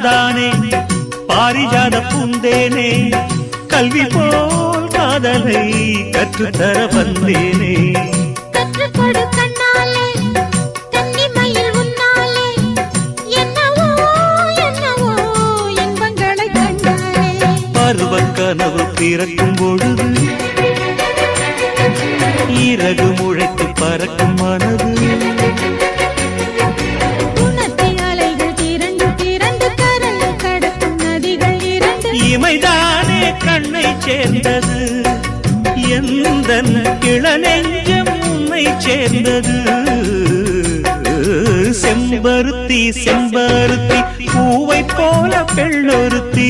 நான் தானே பாரிஜாத பூந்தேனே கல்வி போல் காதலை கற்றுத்தர வந்தேனே கற்றுக்கொடு கண்ணாலே கன்னிமயில் உன்னாலே என்னவோ என்னவோ இன்பங்களை கண்டாலே பருவக் கனவு பிறக்கும் பொழுது இறகு முளைத்து பறக்கும் மனது உணர்த்தி அலைகள் திரண்டு திரண்டு கரை கடக்கும் நதிகள் இரண்டு இமைதானே கண்ணை சேர்ந்தது எந்தன் இளநெஞ்சம் உன்னை சேர்ந்தது செம்பருத்தி செம்பருத்தி பூவை போல பெண்ணொருத்தி